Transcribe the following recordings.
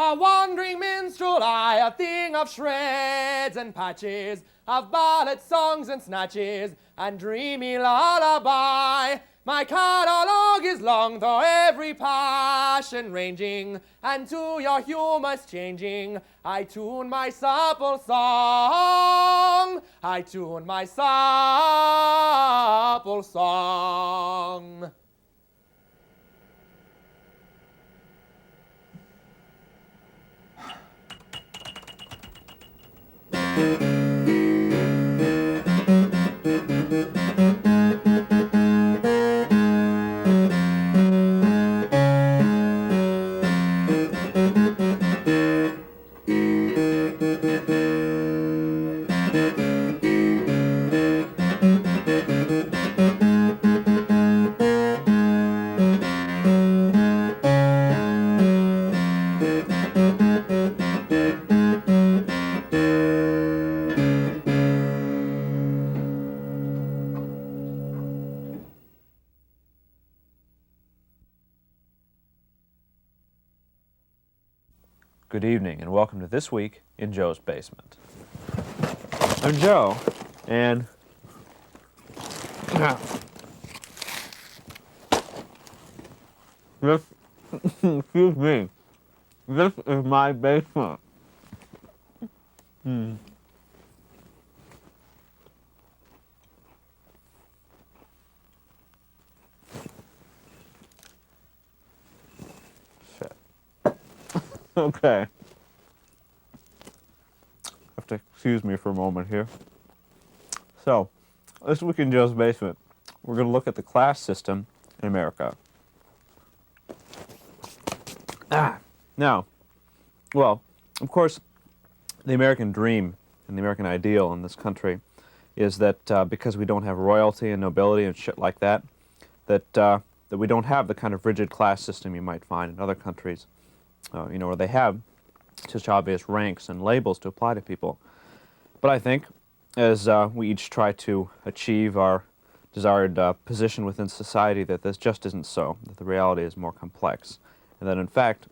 A wandering minstrel I, a thing of shreds and patches, of ballad songs and snatches, and dreamy lullaby. My catalogue is long, though every passion ranging, and to your humours changing, I tune my supple song, I tune my supple song. Good evening, and welcome to This Week in Joe's Basement. I'm Joe, and this, excuse me, this is my basement. Shit. Okay. Have to excuse me for a moment here. So, this week in Joe's Basement, we're going to look at the class system in America. Now, well, of course, the American dream and the American ideal in this country is that because we don't have royalty and nobility and shit like that, that we don't have the kind of rigid class system you might find in other countries. Where they have such obvious ranks and labels to apply to people. But I think, as we each try to achieve our desired position within society, that this just isn't so, that the reality is more complex, and that in fact,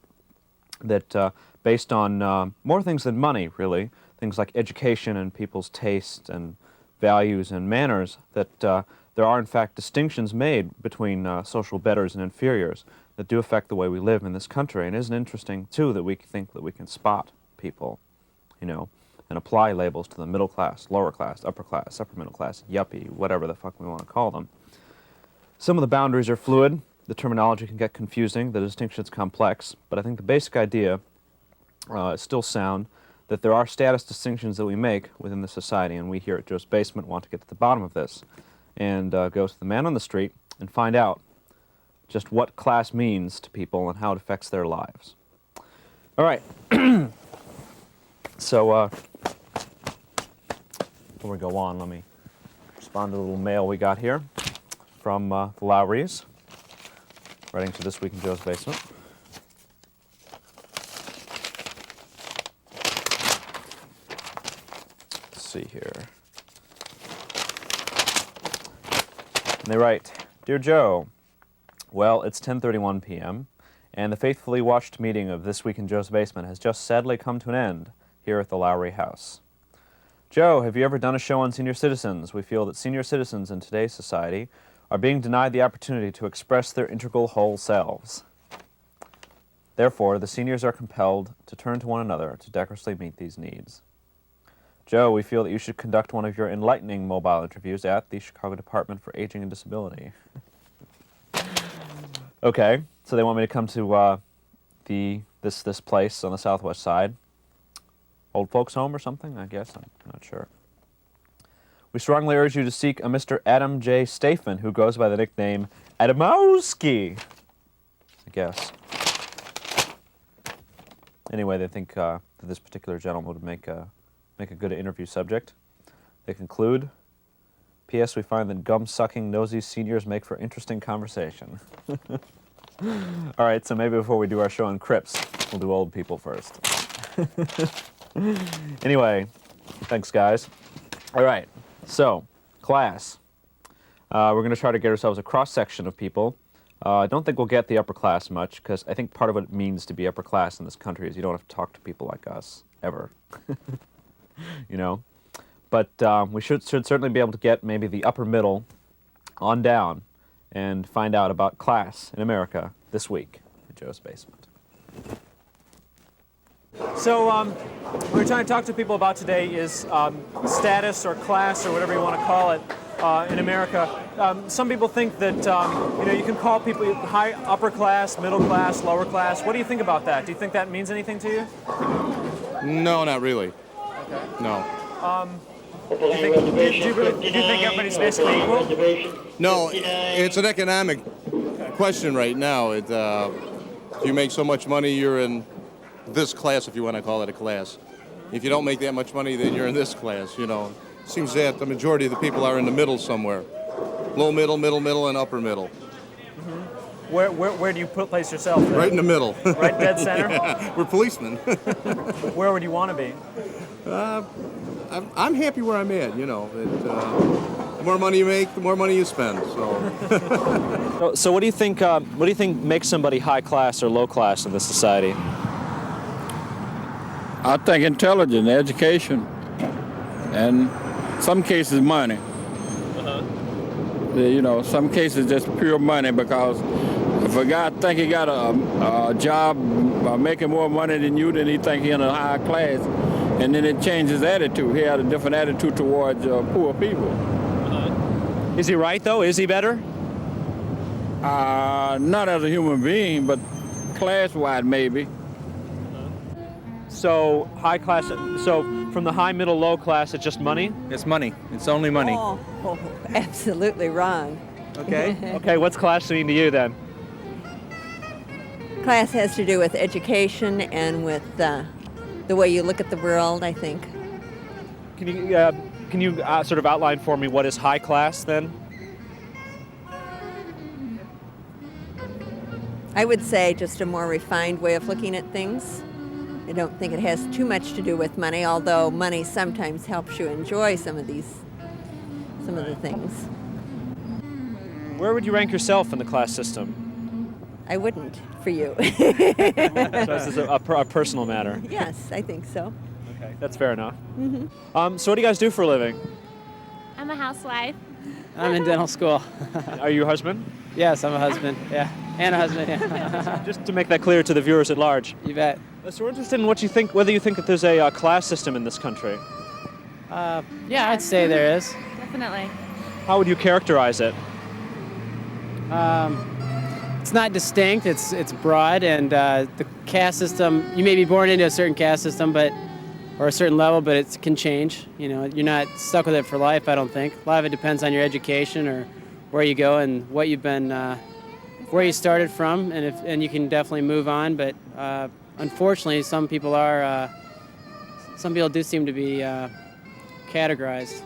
that based on more things than money, really, things like education and people's tastes and values and manners, that there are in fact distinctions made between social betters and inferiors that do affect the way we live in this country. And isn't it interesting, too, that we think that we can spot people, and apply labels to the middle class, lower class, upper middle class, yuppie, whatever the fuck we want to call them. Some of the boundaries are fluid, the terminology can get confusing, the distinction's complex, but I think the basic idea is still sound, that there are status distinctions that we make within the society, and we here at Joe's Basement want to get to the bottom of this, and go to the man on the street and find out just what class means to people and how it affects their lives. All right. So, before we go on, let me respond to a little mail we got here from the Lowrys, writing to This Week in Joe's Basement. Let's see here. And they write, Dear Joe, well, it's 10:31 p.m., and the faithfully watched meeting of This Week in Joe's Basement has just sadly come to an end here at the Lowry House. Joe, have you ever done a show on senior citizens? We feel that senior citizens in today's society are being denied the opportunity to express their integral whole selves. Therefore, the seniors are compelled to turn to one another to decorously meet these needs. Joe, we feel that you should conduct one of your enlightening mobile interviews at the Chicago Department for Aging and Disability. Okay, so they want me to come to this place on the southwest side. Old folks' home or something, I guess. I'm not sure. We strongly urge you to seek a Mr. Adam J. Stafen, who goes by the nickname Adamowski, I guess. Anyway, they think that this particular gentleman would make a good interview subject. They conclude, P.S. We find that gum-sucking, nosy seniors make for interesting conversation. All right, so maybe before we do our show on Crips, we'll do old people first. Anyway, thanks, guys. All right, so, class. We're going to try to get ourselves a cross-section of people I don't think we'll get the upper class much, because I think part of what it means to be upper class in this country is you don't have to talk to people like us, ever. You know? But we should certainly be able to get maybe the upper middle on down and find out about class in America this week at Joe's Basement. So what we're trying to talk to people about today is status or class or whatever you want to call it in America. Some people think that you can call people high, upper class, middle class, lower class. What do you think about that? Do you think that means anything to you? No, not really. Okay. No. Do you think everybody's basically equal? No, it's an economic question right now. If you make so much money, you're in this class, if you want to call it a class. If you don't make that much money, then you're in this class, you know. It seems that the majority of the people are in the middle somewhere. Low middle, middle middle, and upper middle. Mm-hmm. Where do you place yourself then? Right in the middle. Right dead center? Yeah, we're policemen. Where would you want to be? I'm happy where I'm at, you know. The more money you make, the more money you spend, so. So what do you think makes somebody high class or low class in this society? I think intelligence, education, and some cases money. Uh-huh. You know, some cases just pure money, because if a guy think he got a job making more money than you, then he think he in a higher class, and then it changes attitude. He had a different attitude towards poor people. Uh-huh. Is he right though? Is he better? Not as a human being, but class-wide maybe. So high class. So from the high, middle, low class, it's just money. It's money. It's only money. Oh, absolutely wrong. Okay. Okay. What's class mean to you then? Class has to do with education and with the way you look at the world, I think. Can you sort of outline for me what is high class then? I would say just a more refined way of looking at things. I don't think it has too much to do with money, although money sometimes helps you enjoy some of the things. Where would you rank yourself in the class system? I wouldn't, for you. So this is a personal matter. Yes, I think so. Okay, that's fair enough. Mm-hmm. So what do you guys do for a living? I'm a housewife. I'm in dental school. Are you a husband? Yes, I'm a husband. Yeah, and a husband. Yeah. Just to make that clear to the viewers at large. You bet. So we're interested in whether you think that there's a class system in this country. Yeah, I'd say there is. Definitely. How would you characterize it? It's not distinct. It's broad, and the caste system. You may be born into a certain caste system, or a certain level, but it can change. You know, you're not stuck with it for life. I don't think. A lot of it depends on your education or where you go and what you've been, where you started from, and you can definitely move on. But unfortunately, some people do seem to be categorized.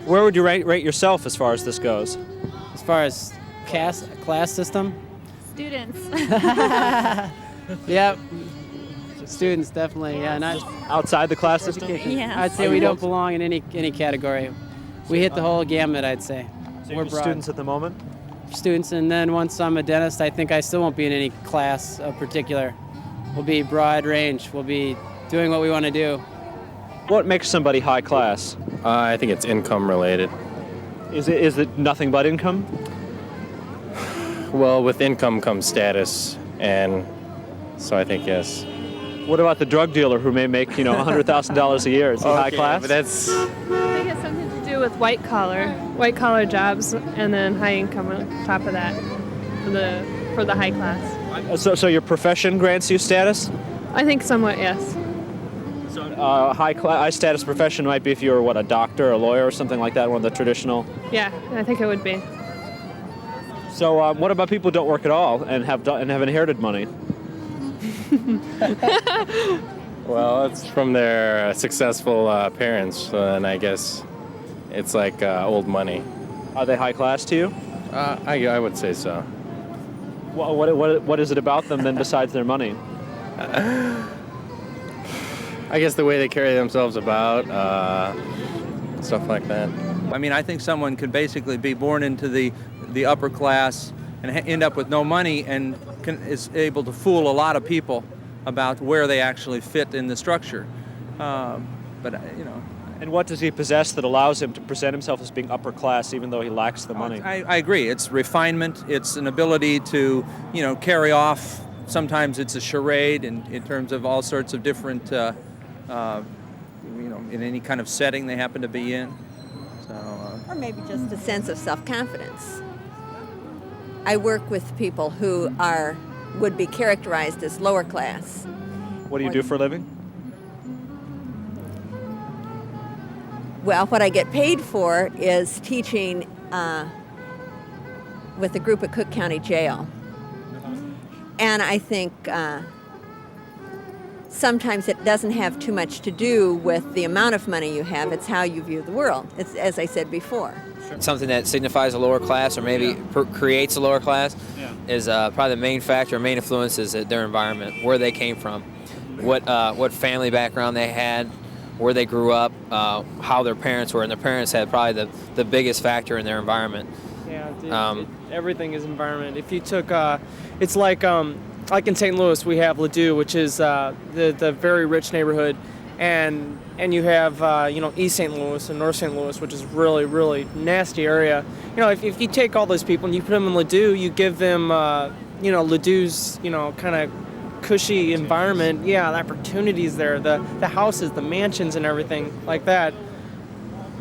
Where would you rate yourself as far as this goes? As far as class system? Students. Yep. Students, definitely. Yeah, not outside the class system? Yes. I'd say we don't belong in any category. We hit the whole gamut, I'd say. So we're students at the moment? Students, and then once I'm a dentist, I think I still won't be in any class of particular. We'll be broad range. We'll be doing what we want to do. What makes somebody high class? I think it's income related. Is it nothing but income? Well, with income comes status, and so I think yes. What about the drug dealer who may make, $100,000 a year? Is he high class? But that's... I think it's something to do with white collar jobs, and then high income on top of that for the high class. So your profession grants you status? I think somewhat, yes. So high status profession might be if you were a doctor, a lawyer, or something like that, one of the traditional. Yeah, I think it would be. So what about people who don't work at all and have inherited money? Well, it's from their successful parents, and I guess it's like old money. Are they high class to you? I would say so. What is it about them then besides their money? I guess the way they carry themselves about, stuff like that. I mean, I think someone could basically be born into the upper class and end up with no money, and is able to fool a lot of people about where they actually fit in the structure. And what does he possess that allows him to present himself as being upper class even though he lacks the money? I agree. It's refinement. It's an ability to, carry off. Sometimes it's a charade in terms of all sorts of different, in any kind of setting they happen to be in. Or maybe just a sense of self-confidence. I work with people who would be characterized as lower class. What do you do for a living? Well, what I get paid for is teaching with a group at Cook County Jail. And I think sometimes it doesn't have too much to do with the amount of money you have. It's how you view the world, it's, as I said before. Something that signifies a lower class or maybe creates a lower class is probably the main factor, main influence is their environment, where they came from, what family background they had, where they grew up, how their parents were, and their parents had probably the biggest factor in their environment. Yeah, everything is environment. If you took, it's like in St. Louis we have Ladue, which is the very rich neighborhood, and you have East St. Louis and North St. Louis, which is really, really nasty area. If you take all those people and you put them in Ladue, you give them Ladue's kind of cushy environment, the opportunities there, the houses, the mansions and everything like that.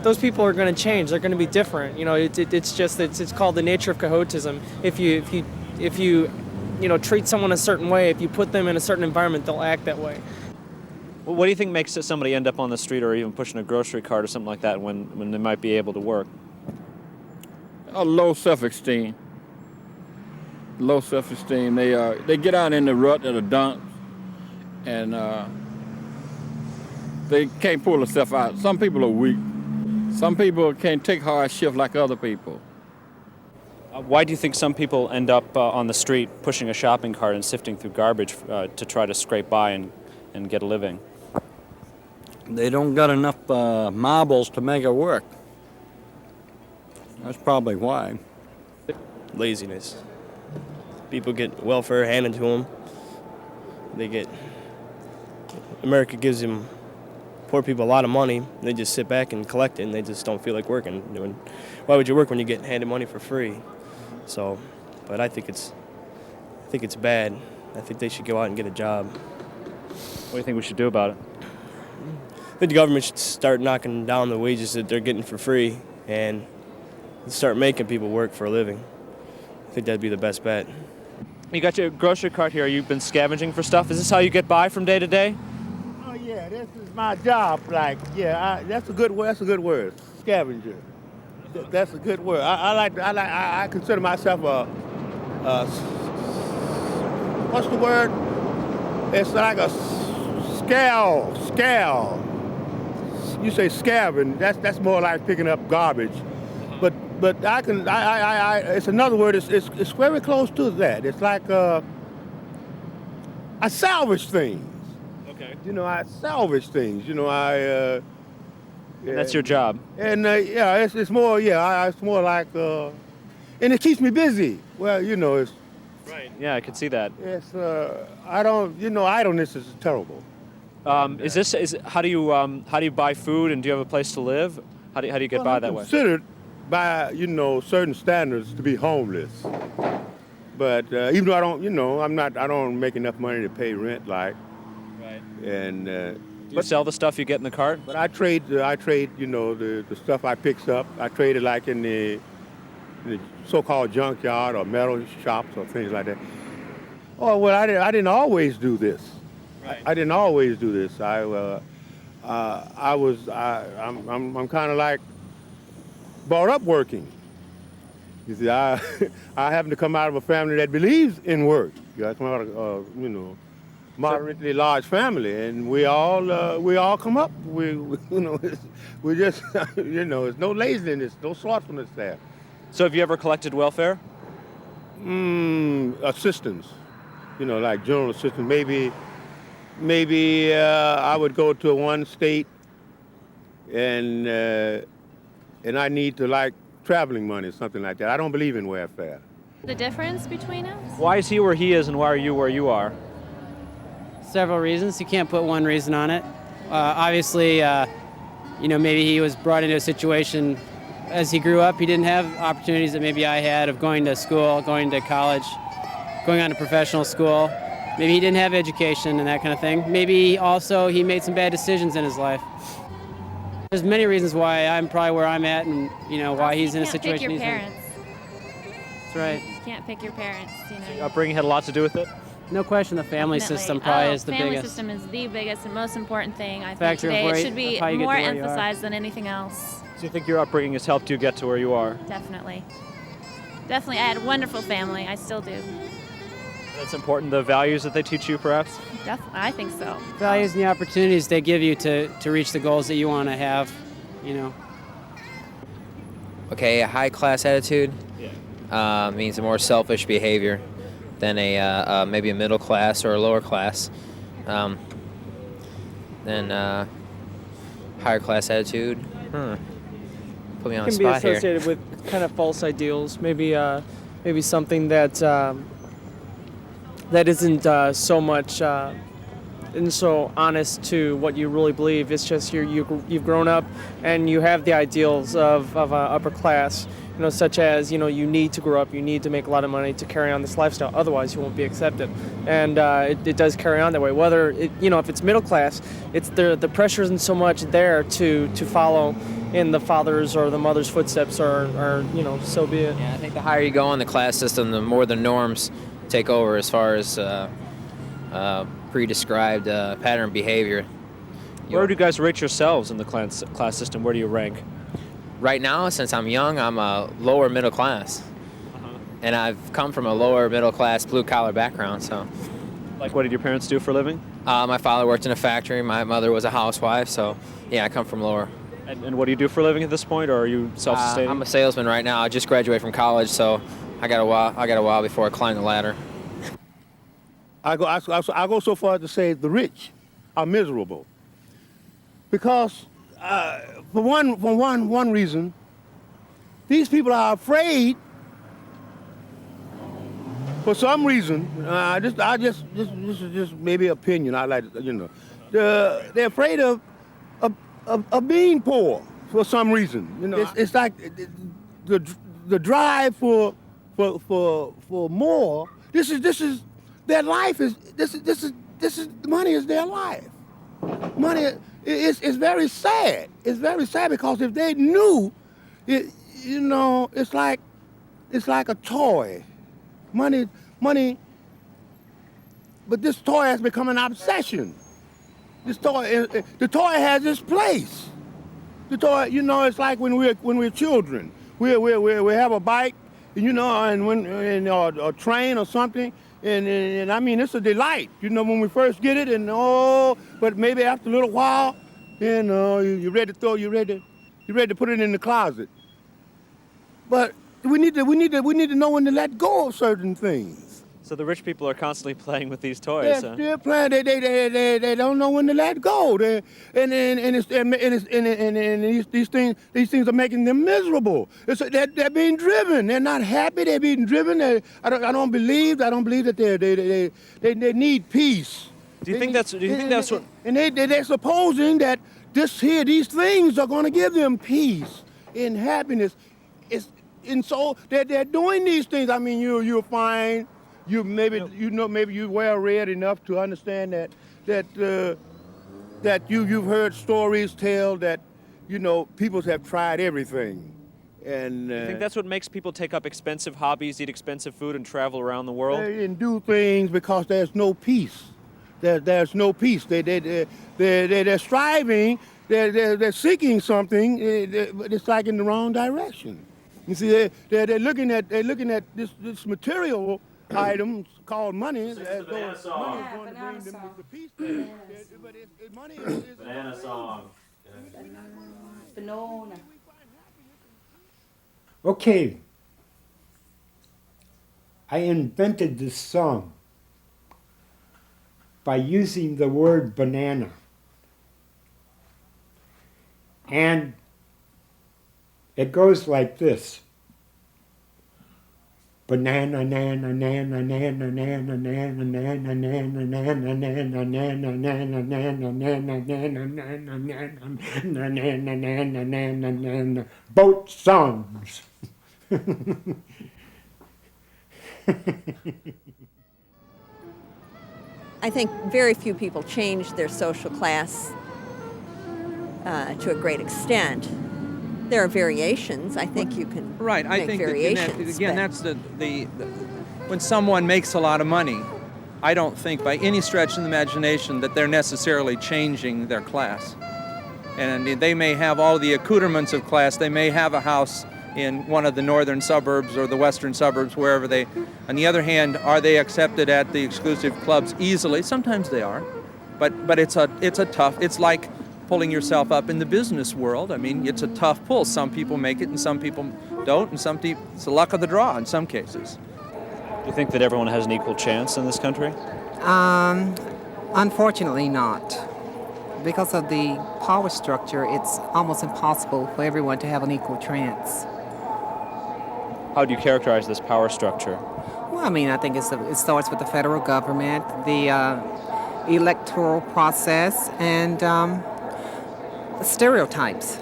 Those people are going to change. They're going to be different. It's called the nature of quixotism. If you treat someone a certain way, if you put them in a certain environment, they'll act that way. Well, what do you think makes somebody end up on the street or even pushing a grocery cart or something like that when they might be able to work? A low self-esteem. Low self-esteem. They get out in the rut of the dumps, and they can't pull themselves out. Some people are weak. Some people can't take hard shift like other people. Why do you think some people end up on the street pushing a shopping cart and sifting through garbage to try to scrape by and get a living? They don't got enough marbles to make it work. That's probably why. Laziness. People get welfare handed to them. America gives them poor people a lot of money. They just sit back and collect it, and they just don't feel like working. Why would you work when you get handed money for free? But I think it's bad. I think they should go out and get a job. What do you think we should do about it? I think the government should start knocking down the wages that they're getting for free and start making people work for a living. I think that'd be the best bet. You got your grocery cart here. You've been scavenging for stuff. Is this how you get by from day to day? Oh yeah, this is my job. That's a good word. That's a good word. Scavenger. That's a good word. I consider myself what's the word? It's like a scale. You say scavenge. That's more like picking up garbage. But it's another word. It's very close to that. It's like I salvage things. Okay. I salvage things. And that's your job. And it's more. It's more like, and it keeps me busy. Well, it's. Right. Yeah, I can see that. It's. I don't. Idleness is terrible. How do you buy food, and do you have a place to live? How do you get by that way? Considered by certain standards to be homeless, but even though I don't, I don't make enough money to pay rent, like. Right. And. Do you sell the stuff you get in the cart? But I trade the stuff I picks up. I trade it like in the so-called junkyard or metal shops or things like that. Oh well, I didn't always do this. Right. I didn't always do this. I'm kind of like brought up working. You see, I happen to come out of a family that believes in work. I come out of moderately large family, and we all come up. We just there's no laziness, no slothfulness there. So have you ever collected welfare? Assistance, like general assistance. Maybe I would go to one state, and I need to like traveling money, something like that. I don't believe in welfare. The difference between us? Why is he where he is and why are you where you are? Several reasons. You can't put one reason on it. Obviously, maybe he was brought into a situation as he grew up. He didn't have opportunities that maybe I had of going to school, going to college, going on to professional school. Maybe he didn't have education and that kind of thing. Maybe also he made some bad decisions in his life. There's many reasons why I'm probably where I'm at and, why he's in a situation he's in. You can't pick your parents. That's right. You can't pick your parents, Your upbringing had a lot to do with it? No question, the family system probably is the family biggest. Family system is the biggest and most important thing, I think, Factor of today. It where- should be of how you get to more where you are. emphasized than anything else. So you think your upbringing has helped you get to where you are? Definitely. Definitely. I had a wonderful family. I still do. That's important, the values that they teach you, perhaps? Definitely. I think so. Values and the opportunities they give you to reach the goals that you want to have, Okay, a high-class attitude means a more selfish behavior than maybe a middle class or a lower class. Then higher class attitude. Put me on the spot here. It can be associated with kind of false ideals. Maybe something that isn't so much and so honest to what you really believe. It's just you've grown up and you have the ideals of upper class, such as, you need to grow up, you need to make a lot of money to carry on this lifestyle, otherwise you won't be accepted. And it does carry on that way. Whether, if it's middle class, it's the pressure isn't so much there to follow in the father's or the mother's footsteps or so be it. Yeah, I think the higher you go in the class system, the more the norms take over as far as pre-described pattern behavior. Where do you guys rate yourselves in the class system? Where do you rank? Right now, since I'm young, I'm a lower middle class. And I've come from a lower middle class blue collar background, so. Like what did your parents do for a living? My father worked in a factory, my mother was a housewife, so yeah, I come from lower. And what do you do for a living at this point, or are you self-sustaining? I'm a salesman right now. I just graduated from college, so I got a while before I climb the ladder. I go so far as to say the rich are miserable because for one reason, these people are afraid. For some reason, this is just maybe opinion. I like they're afraid of being poor for some reason. It's like the drive for more. This is their life is money is their life. Money is very sad. It's very sad because if they knew, it's like a toy. Money, but this toy has become an obsession. The toy has its place. The toy, it's like when we're children. We have a bike, and a train or something. And I mean, it's a delight, when we first get it, but maybe after a little while, you're ready to put it in the closet. But we need to know when to let go of certain things. So the rich people are constantly playing with these toys. They're playing. They don't know when to let go. These things are making them miserable. They're being driven. They're not happy. They're being driven. I don't believe that they need peace. Do you think that's what? And they're supposing that these things are going to give them peace and happiness. And so they're doing these things. I mean, you'll find. Maybe you're well read enough to understand that you've heard stories tell that people have tried everything, and I think that's what makes people take up expensive hobbies, eat expensive food, and travel around the world. And do things because there's no peace. There's no peace. They're striving. They're seeking something, but it's like in the wrong direction. You see, they're looking at this material items called money as though money is going to bring them the peace. But money is Banana song. Banana. Okay. I invented this song by using the word banana. And it goes like this. Banana, nana, nana, nana, nana, nana, nana, nana, nana, nana, nana, nana, nana, nana, nana, nana, nana, nana, boat songs. I think very few people change their social class to a great extent. There are variations. I think you can Right. I make think variations. that, again, but- that's the when someone makes a lot of money, I don't think by any stretch of the imagination that they're necessarily changing their class. And they may have all the accoutrements of class. They may have a house in one of the northern suburbs or the western suburbs, wherever they. On the other hand, are they accepted at the exclusive clubs easily? Sometimes they are, but it's a tough. It's like pulling yourself up in the business world. I mean, it's a tough pull. Some people make it, and some people don't, and some people it's the luck of the draw in some cases. Do you think that everyone has an equal chance in this country? Unfortunately not. Because of the power structure, it's almost impossible for everyone to have an equal chance. How do you characterize this power structure? Well, I mean, I think it starts with the federal government, the electoral process, and stereotypes.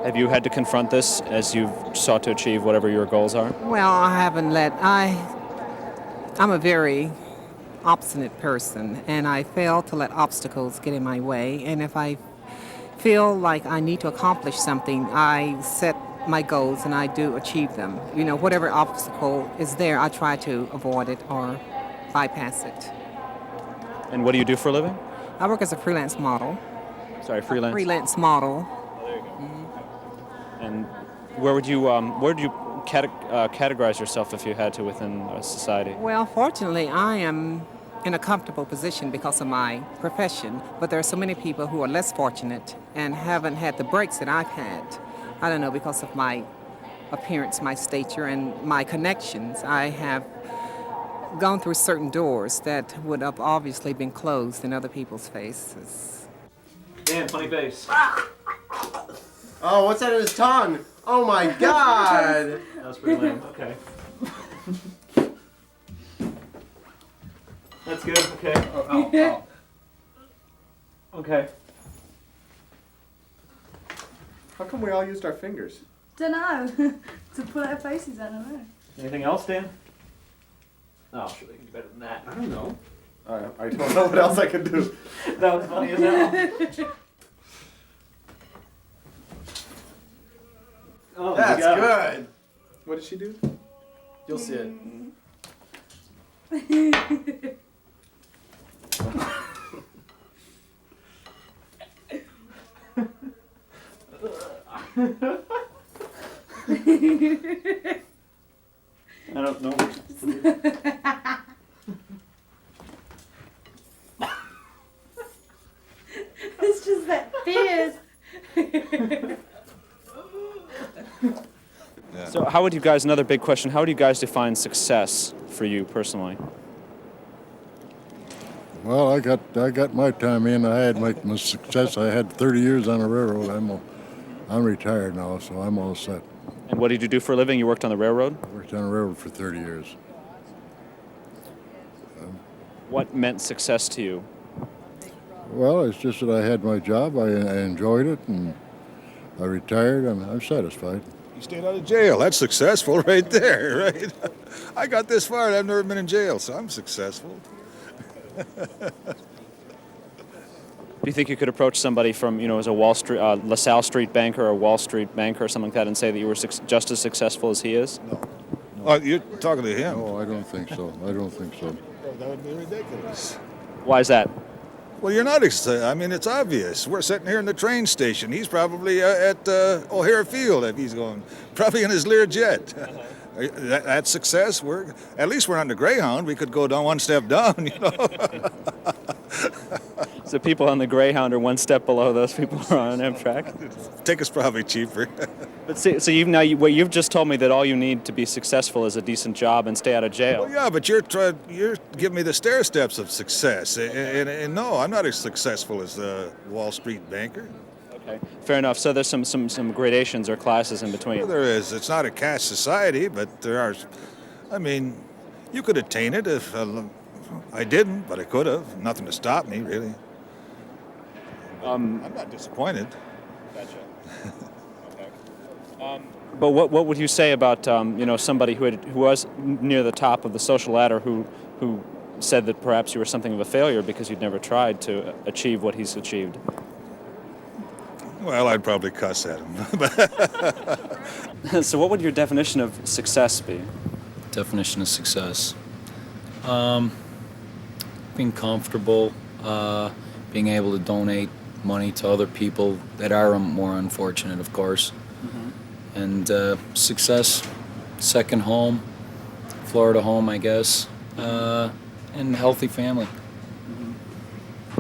Have you had to confront this as you've sought to achieve whatever your goals are? Well, I haven't I'm a very obstinate person, and I fail to let obstacles get in my way. And if I feel like I need to accomplish something, I set my goals and I do achieve them. You know, whatever obstacle is there, I try to avoid it or bypass it. And what do you do for a living? I work as a freelance model. Sorry, freelance? Freelance model. And where would you categorize yourself if you had to within a society? Well, fortunately, I am in a comfortable position because of my profession, but there are so many people who are less fortunate and haven't had the breaks that I've had. I don't know, because of my appearance, my stature, and my connections. I have gone through certain doors that would have obviously been closed in other people's faces. Damn, funny face. Oh, what's that in his tongue? Oh my God! That was pretty lame. Okay. That's good. Okay. Oh. Okay. How come we all used our fingers? Dunno. To pull out faces, I don't know. Anything else, Dan? Oh, sure, they can do better than that. I don't know. I don't know what else I can do. That was funny as hell. Oh, that's good. What did she do? You'll see it. I don't know. It's just that fierce. So how would you guys, another big question, how would you guys define success for you personally? Well, I got my time in. I had my success. I had 30 years on the railroad. I'm retired now, so I'm all set. And what did you do for a living? You worked on the railroad? I worked on the railroad for 30 years. What meant success to you? Well, it's just that I had my job. I enjoyed it, and I retired, and I'm satisfied. You stayed out of jail. That's successful right there, right? I got this far and I've never been in jail, so I'm successful. Do you think you could approach somebody from, as a LaSalle Street banker or a Wall Street banker or something like that and say that you were just as successful as he is? No. Oh, you're talking to him? No, I don't think so. I don't think so. That would be ridiculous. Why is that? Well, you're not. I mean, it's obvious. We're sitting here in the train station. He's probably at O'Hare Field if he's going. Probably in his Learjet. That's success. At least we're on the Greyhound. We could go down one step down, So people on the Greyhound are one step below those people who are on Amtrak? Ticket's probably cheaper. But see, so you've just told me that all you need to be successful is a decent job and stay out of jail. Well, yeah, but you're giving me the stair steps of success, and no, I'm not as successful as the Wall Street banker. Okay, fair enough. So there's some gradations or classes in between. Well, there is. It's not a caste society, but there are I mean, you could attain it if I didn't, but I could have. Nothing to stop me, really. I'm not disappointed. Gotcha. Okay. But what would you say about somebody who was near the top of the social ladder who said that perhaps you were something of a failure because you'd never tried to achieve what he's achieved? Well, I'd probably cuss at him. So what would your definition of success be? Definition of success. Being comfortable, being able to donate money to other people that are more unfortunate, of course. Mm-hmm. And success, second home, Florida home, I guess, and healthy family. Mm-hmm.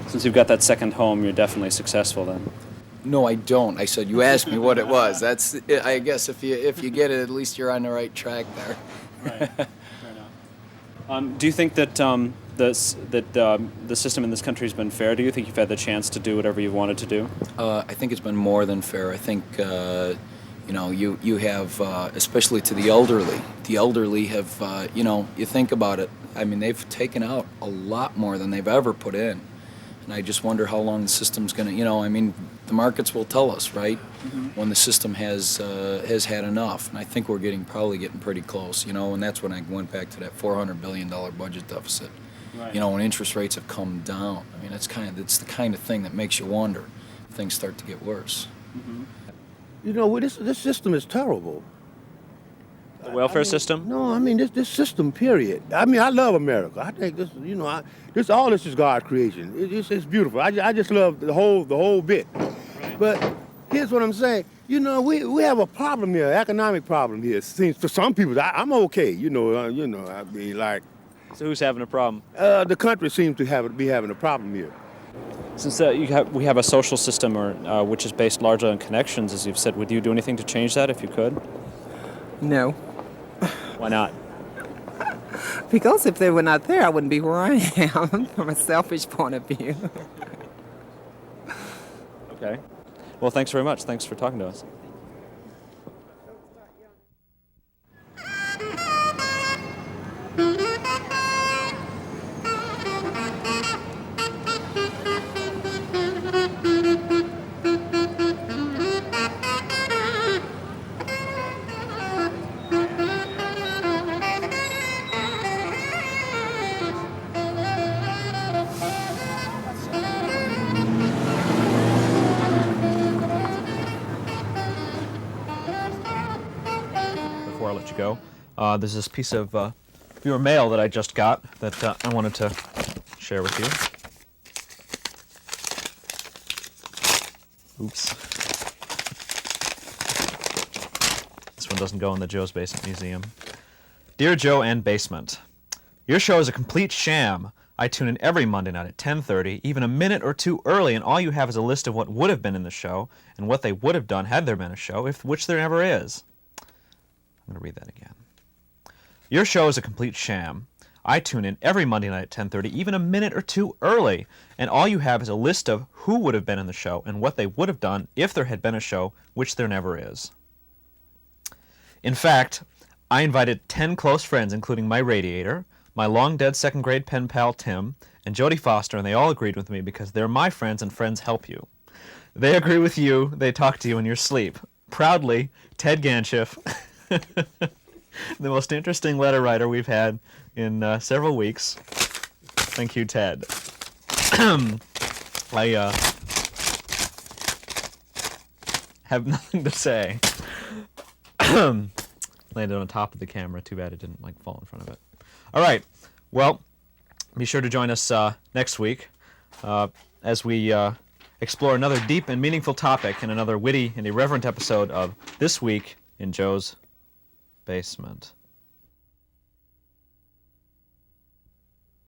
Since you've got that second home, you're definitely successful then. No, I don't. I said you asked me what it was. That's. I guess if you get it, at least you're on the right track there. Right. Fair enough. Do you think that the system in this country has been fair? Do you think you've had the chance to do whatever you wanted to do? I think it's been more than fair. I think you have, especially to the elderly. The elderly have, you think about it. I mean, they've taken out a lot more than they've ever put in. And I just wonder how long the system's going to, the markets will tell us, right? Mm-hmm. When the system has had enough. And I think we're probably getting pretty close, and that's when I went back to that $400 billion budget deficit. Right. When interest rates have come down. I mean, it's the kind of thing that makes you wonder if things start to get worse. Mm-hmm. This system is terrible. The welfare system? No, this system, period. I love America. I think all this is God's creation. It's beautiful. I just love the whole bit. Right. But here's what I'm saying. We have a problem here, economic problem here. It seems to some people, I'm okay. So who's having a problem? The country seems to be having a problem here. Since we have a social system which is based largely on connections, as you've said, would you do anything to change that if you could? No. Why not? Because if they were not there, I wouldn't be where I am from a selfish point of view. Okay. Well, thanks very much. Thanks for talking to us. Before I let you go, there's this piece of viewer mail that I just got that I wanted to share with you. Oops. This one doesn't go in the Joe's Basement Museum. Dear Joe and Basement, your show is a complete sham. I tune in every Monday night at 10:30, even a minute or two early, and all you have is a list of what would have been in the show and what they would have done had there been a show, which there never is. I'm going to read that again. Your show is a complete sham. I tune in every Monday night at 10:30, even a minute or two early, and all you have is a list of who would have been in the show and what they would have done if there had been a show, which there never is. In fact, I invited 10 close friends, including my radiator, my long-dead second-grade pen pal Tim, and Jodie Foster, and they all agreed with me because they're my friends and friends help you. They agree with you, they talk to you in your sleep. Proudly, Ted Ganschiff, the most interesting letter writer we've had in several weeks. Thank you, Ted. I have nothing to say. Landed on top of the camera. Too bad it didn't fall in front of it. All right. Well, be sure to join us next week as we explore another deep and meaningful topic in another witty and irreverent episode of This Week in Joe's Basement.